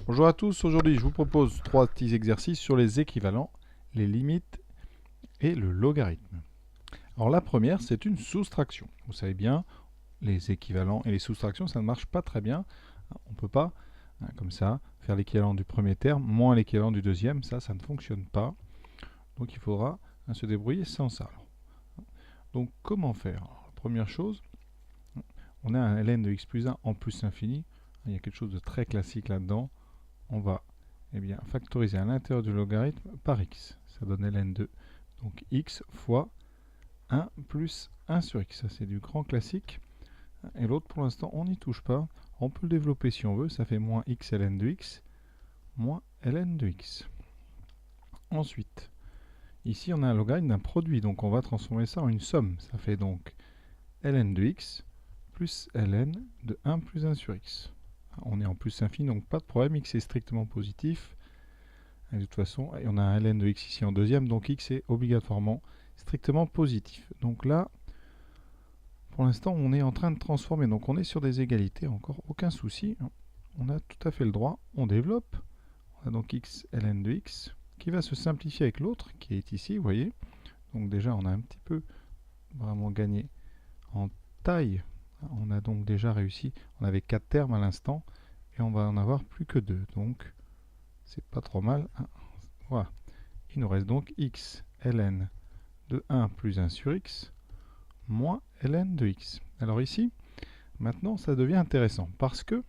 Bonjour à tous, aujourd'hui je vous propose 3 petits exercices sur les équivalents, les limites et le logarithme. Alors la première, c'est une soustraction. Vous savez bien, les équivalents et les soustractions, ça ne marche pas très bien. On ne peut pas, comme ça, faire l'équivalent du premier terme moins l'équivalent du deuxième. Ça ne fonctionne pas. Donc il faudra se débrouiller sans ça. Donc comment faire? Alors, la première chose, on a un ln de x plus 1 en plus l'infini. Il y a quelque chose de très classique là-dedans. On va factoriser à l'intérieur du logarithme par x. Ça donne ln2. Donc x fois 1 plus 1 sur x. Ça, c'est du grand classique. Et l'autre, pour l'instant, on n'y touche pas. On peut le développer si on veut. Ça fait moins x ln de x, moins ln de x. Ensuite, ici, on a un logarithme d'un produit. Donc, on va transformer ça en une somme. Ça fait donc ln de x plus ln de 1 plus 1 sur x. On est en plus infini, donc pas de problème. X est strictement positif. Et de toute façon, on a un ln de x ici en deuxième, donc x est obligatoirement strictement positif. Donc là, pour l'instant, on est en train de transformer. Donc on est sur des égalités, encore aucun souci. On a tout à fait le droit. On développe. On a donc x ln de x qui va se simplifier avec l'autre qui est ici, vous voyez. Donc déjà, on a un petit peu vraiment gagné en taille. On a donc déjà réussi. On avait 4 termes à l'instant et on va en avoir plus que 2. Donc c'est pas trop mal. Voilà. Il nous reste donc x ln de 1 plus 1 sur x moins ln de x. Alors ici, maintenant, ça devient intéressant parce que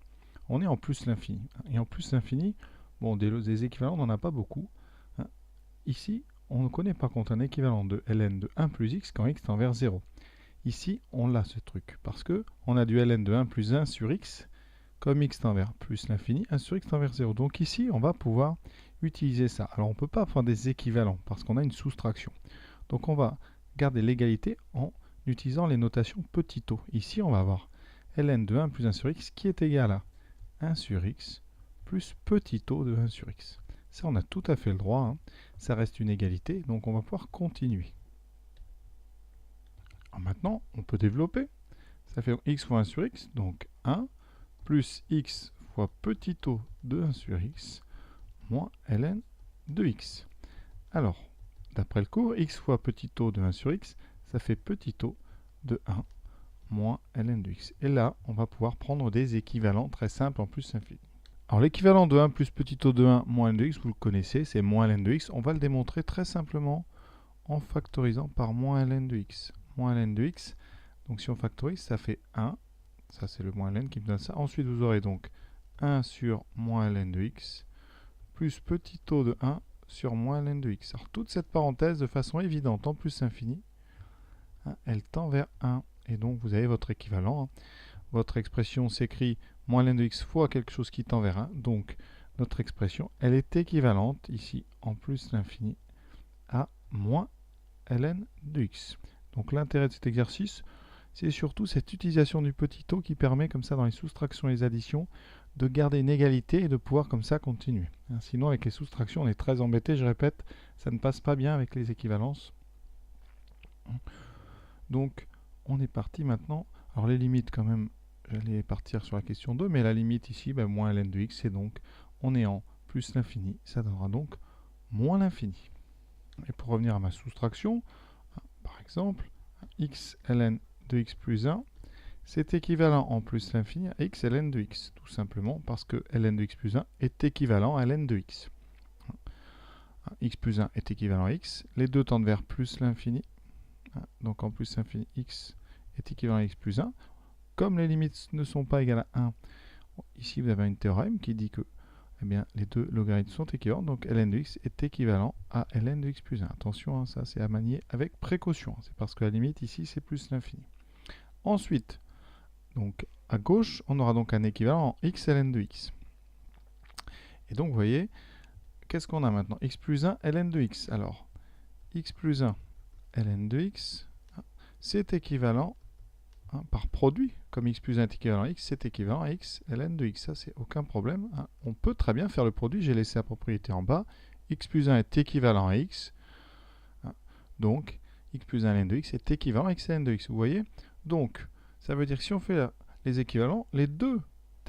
on est en plus l'infini. Et en plus l'infini, bon, des équivalents, on n'en a pas beaucoup. Ici, on ne connaît pas contre un équivalent de ln de 1 plus x quand x tend vers 0. Ici, on l'a ce truc parce que on a du ln de 1 plus 1 sur x. Comme x tend vers plus l'infini, 1 sur x tend vers 0. Donc ici, on va pouvoir utiliser ça. Alors on ne peut pas prendre des équivalents parce qu'on a une soustraction. Donc on va garder l'égalité en utilisant les notations petit o. Ici, on va avoir ln de 1 plus 1 sur x qui est égal à 1 sur x plus petit o de 1 sur x. Ça, on a tout à fait le droit. Hein. Ça reste une égalité, donc on va pouvoir continuer. Alors maintenant, on peut développer. Ça fait x fois 1 sur x, donc 1 plus x fois petit o de 1 sur x moins ln de x. Alors, d'après le cours, x fois petit o de 1 sur x, ça fait petit o de 1 moins ln de x. Et là, on va pouvoir prendre des équivalents très simples en plus infini. Alors l'équivalent de 1 plus petit o de 1 moins ln de x, vous le connaissez, c'est moins ln de x. On va le démontrer très simplement en factorisant par moins ln de x. Moins ln de x, donc si on factorise, ça fait 1. Ça, c'est le moins ln qui me donne ça. Ensuite, vous aurez donc 1 sur moins ln de x plus petit o de 1 sur moins ln de x. Alors, toute cette parenthèse, de façon évidente, en plus infini, elle tend vers 1. Et donc, vous avez votre équivalent. Votre expression s'écrit moins ln de x fois quelque chose qui tend vers 1. Donc, notre expression, elle est équivalente, ici, en plus l'infini, à moins ln de x. Donc, l'intérêt de cet exercice, c'est surtout cette utilisation du petit o qui permet, comme ça, dans les soustractions et les additions, de garder une égalité et de pouvoir comme ça continuer. Sinon, avec les soustractions, on est très embêté, je répète, ça ne passe pas bien avec les équivalences. Donc, on est parti maintenant. Alors, les limites, quand même, j'allais partir sur la question 2, mais la limite ici, moins ln de x, et donc, on est en plus l'infini. Ça donnera donc moins l'infini. Et pour revenir à ma soustraction, par exemple, x ln de x plus 1, c'est équivalent en plus l'infini à x ln de x, tout simplement parce que ln de x plus 1 est équivalent à ln de x. X plus 1 est équivalent à x, les deux tendent vers plus l'infini, donc en plus l'infini, x est équivalent à x plus 1. Comme les limites ne sont pas égales à 1, ici vous avez un théorème qui dit que les deux logarithmes sont équivalents, donc ln de x est équivalent à ln de x plus 1. Attention, ça c'est à manier avec précaution, c'est parce que la limite ici c'est plus l'infini. Ensuite, donc à gauche, on aura donc un équivalent en x ln de x. Et donc vous voyez, qu'est-ce qu'on a maintenant? X plus 1 ln de x. Alors, x plus 1 ln de x, c'est équivalent, par produit, comme x plus 1 est équivalent à x, c'est équivalent à x ln de x. Ça, c'est aucun problème. On peut très bien faire le produit, j'ai laissé la propriété en bas. X plus 1 est équivalent à x. Donc, x plus 1 ln de x est équivalent à x ln de x. Vous voyez? Donc, ça veut dire que si on fait les équivalents, les deux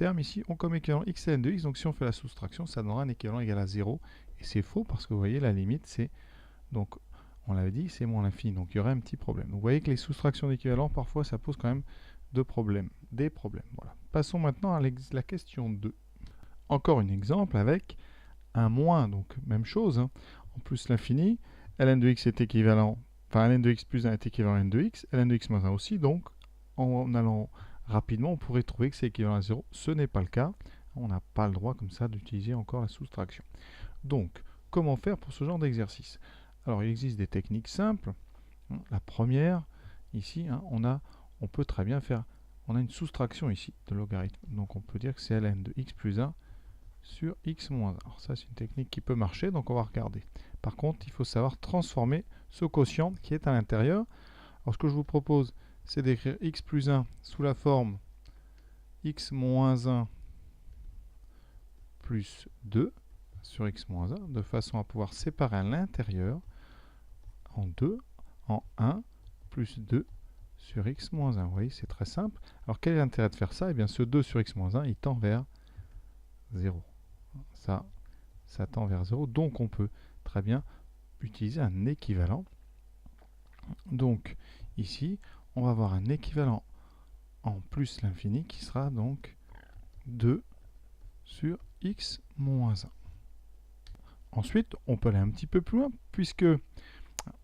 termes ici ont comme équivalent x ln de x. Donc si on fait la soustraction, ça donnera un équivalent égal à 0. Et c'est faux parce que vous voyez, la limite, c'est... Donc, on l'avait dit, c'est moins l'infini. Donc il y aurait un petit problème. Donc vous voyez que les soustractions d'équivalent, parfois, ça pose quand même des problèmes. Voilà. Passons maintenant à la question 2. Encore un exemple avec un moins. Donc même chose. Hein. En plus l'infini, ln de x est équivalent... Enfin, ln de x plus 1 est équivalent à ln de x. Ln de x moins 1 aussi. Donc, en allant rapidement, on pourrait trouver que c'est équivalent à 0. Ce n'est pas le cas. On n'a pas le droit comme ça d'utiliser encore la soustraction. Donc, comment faire pour ce genre d'exercice? Alors, il existe des techniques simples. La première, ici, hein, on peut très bien faire... On a une soustraction ici de logarithme. Donc, on peut dire que c'est ln de x plus 1 sur x moins 1. Alors, ça, c'est une technique qui peut marcher, donc on va regarder. Par contre, il faut savoir transformer ce quotient qui est à l'intérieur. Alors, ce que je vous propose, c'est d'écrire x plus 1 sous la forme x moins 1 plus 2 sur x moins 1, de façon à pouvoir séparer à l'intérieur en 2, en 1, plus 2 sur x moins 1. Vous voyez, c'est très simple. Alors, quel est l'intérêt de faire ça? Eh bien, ce 2 sur x moins 1, il tend vers 0. Ça tend vers 0. Donc, on peut très bien utiliser un équivalent. Donc, ici, on va avoir un équivalent en plus l'infini qui sera donc 2 sur x moins 1. Ensuite, on peut aller un petit peu plus loin, puisque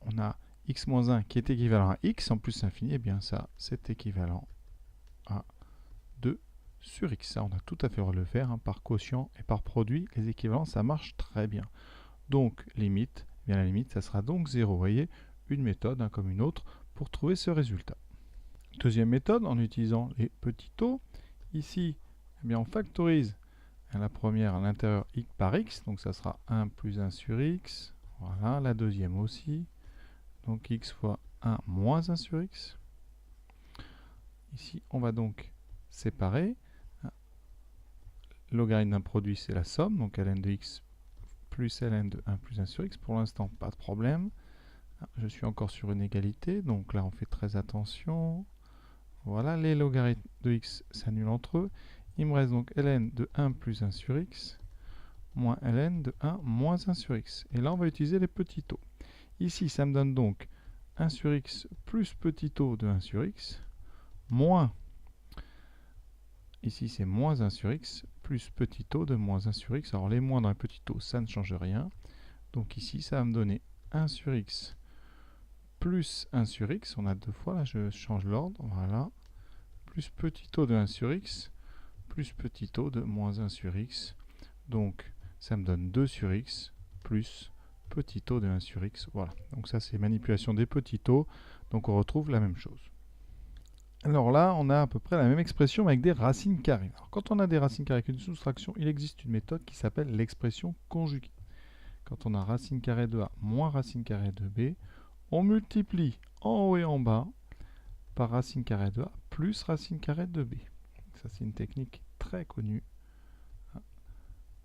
on a x moins 1 qui est équivalent à x en plus l'infini, et bien ça, c'est équivalent à 2 sur x. Ça, on a tout à fait le droit de le faire, hein, par quotient et par produit. Les équivalents, ça marche très bien. Donc, limite, bien la limite, ça sera donc 0. Vous voyez, une méthode, hein, comme une autre, pour trouver ce résultat. Deuxième méthode, en utilisant les petits taux. Ici, eh bien, on factorise la première à l'intérieur x par x, donc ça sera 1 plus 1 sur x. Voilà, la deuxième aussi. Donc x fois 1 moins 1 sur x. Ici, on va donc séparer. Logarithme d'un produit, c'est la somme, donc ln de x plus ln de 1 plus 1 sur x. Pour l'instant, pas de problème. Je suis encore sur une égalité, donc là, on fait très attention. Voilà, les logarithmes de x s'annulent entre eux. Il me reste donc ln de 1 plus 1 sur x moins ln de 1 moins 1 sur x. Et là, on va utiliser les petits taux. Ici, ça me donne donc 1 sur x plus petit taux de 1 sur x moins, ici c'est moins 1 sur x plus petit taux de moins 1 sur x. Alors les moins dans les petits taux, ça ne change rien. Donc ici, ça va me donner 1 sur x plus 1 sur x. On a deux fois, là je change l'ordre, voilà. Plus petit taux de 1 sur x plus petit taux de moins 1 sur x. Donc, ça me donne 2 sur x plus petit taux de 1 sur x. Voilà. Donc ça, c'est manipulation des petits taux. Donc, on retrouve la même chose. Alors là, on a à peu près la même expression avec des racines carrées. Alors, quand on a des racines carrées avec une soustraction, il existe une méthode qui s'appelle l'expression conjuguée. Quand on a racine carrée de a moins racine carrée de b, on multiplie en haut et en bas par racine carrée de a plus racine carrée de b. Ça, c'est une technique très connue.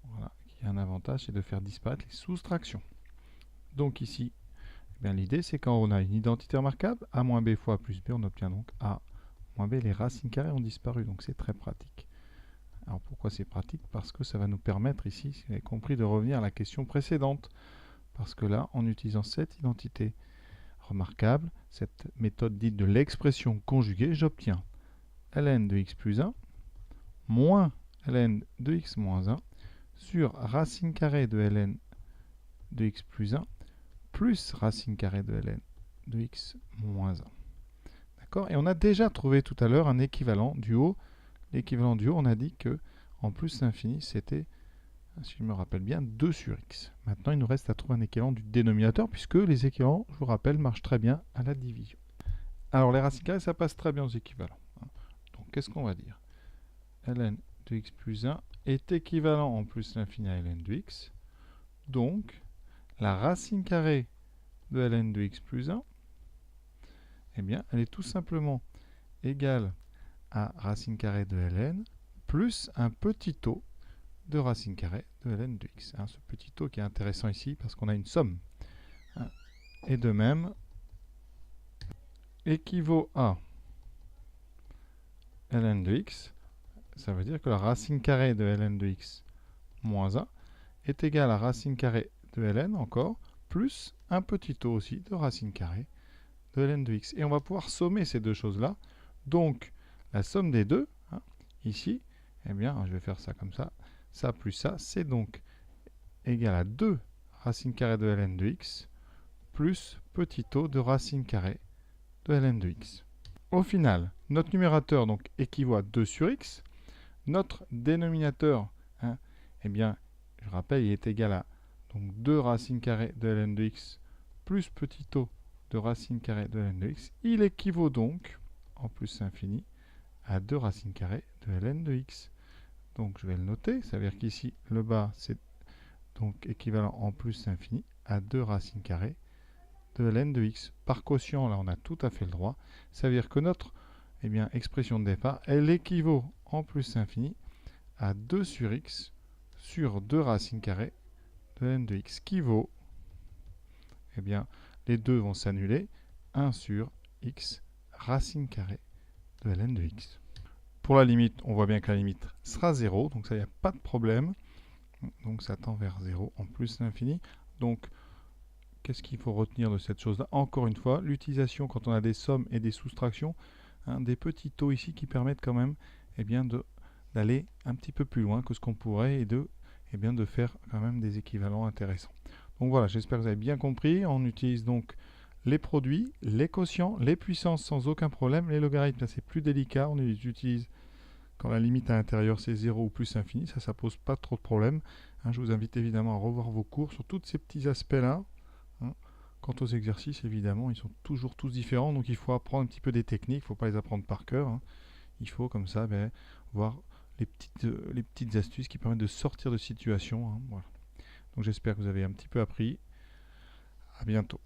Voilà, qui a un avantage, c'est de faire disparaître les soustractions. Donc ici, eh l'idée, c'est quand on a une identité remarquable, a moins b fois a plus b, on obtient donc a moins b. Les racines carrées ont disparu, donc c'est très pratique. Alors pourquoi c'est pratique? Parce que ça va nous permettre ici, si vous avez compris, de revenir à la question précédente. Parce que là, en utilisant cette identité remarquable, cette méthode dite de l'expression conjuguée, j'obtiens ln de x plus 1 moins ln de x moins 1 sur racine carrée de ln de x plus 1 plus racine carrée de ln de x moins 1. D'accord? Et on a déjà trouvé tout à l'heure un équivalent du haut. L'équivalent du haut, on a dit que en plus l'infini, c'était, si je me rappelle bien, 2 sur x. Maintenant, il nous reste à trouver un équivalent du dénominateur, puisque les équivalents, je vous rappelle, marchent très bien à la division. Alors, les racines carrées, ça passe très bien aux équivalents. Donc, qu'est-ce qu'on va dire? Ln de x plus 1 est équivalent en plus l'infini à ln de x. Donc, la racine carrée de ln de x plus 1, eh bien, elle est tout simplement égale à racine carrée de ln plus un petit taux de racine carrée de ln de x. Ce petit taux qui est intéressant ici parce qu'on a une somme. Et de même, équivaut à ln de x ça veut dire que la racine carrée de ln de x moins 1 est égale à racine carrée de ln encore, plus un petit o aussi de racine carrée de ln de x. Et on va pouvoir sommer ces deux choses-là. Donc, la somme des deux, hein, ici, eh bien, je vais faire ça comme ça plus ça, c'est donc égal à 2 racine carrée de ln de x, plus petit o de racine carrée de ln de x. Au final, notre numérateur donc équivaut à 2 sur x. Notre dénominateur, hein, eh bien, je rappelle, il est égal à donc 2 racine carrée de ln de x plus petit o de racine carrée de ln de x. Il équivaut donc, en plus infini, à 2 racines carrées de ln de x. Donc je vais le noter, ça veut dire qu'ici, le bas, c'est donc équivalent en plus infini à 2 racines carrées de ln de x. Par quotient, là, on a tout à fait le droit. Ça veut dire que notre expression de départ, elle équivaut en plus infini à 2 sur x sur 2 racines carrées de ln de x, qui vaut, eh bien, les deux vont s'annuler, 1 sur x racine carrée de ln de x. Pour la limite, on voit bien que la limite sera 0, donc ça, il n'y a pas de problème. Donc ça tend vers 0 en plus l'infini. Donc, qu'est-ce qu'il faut retenir de cette chose-là? Encore une fois, l'utilisation quand on a des sommes et des soustractions, hein, des petits taux ici qui permettent quand même d'aller un petit peu plus loin que ce qu'on pourrait et de faire quand même des équivalents intéressants. Donc voilà, j'espère que vous avez bien compris. On utilise donc les produits, les quotients, les puissances sans aucun problème. Les logarithmes, c'est plus délicat. On les utilise quand la limite à l'intérieur c'est 0 ou plus infini. Ça pose pas trop de problème. Hein, je vous invite évidemment à revoir vos cours sur tous ces petits aspects-là. Hein. Quant aux exercices, évidemment, ils sont toujours tous différents. Donc il faut apprendre un petit peu des techniques. Il ne faut pas les apprendre par cœur. Hein. Il faut comme ça voir les petites astuces qui permettent de sortir de situations. Hein. Voilà. Donc j'espère que vous avez un petit peu appris. À bientôt.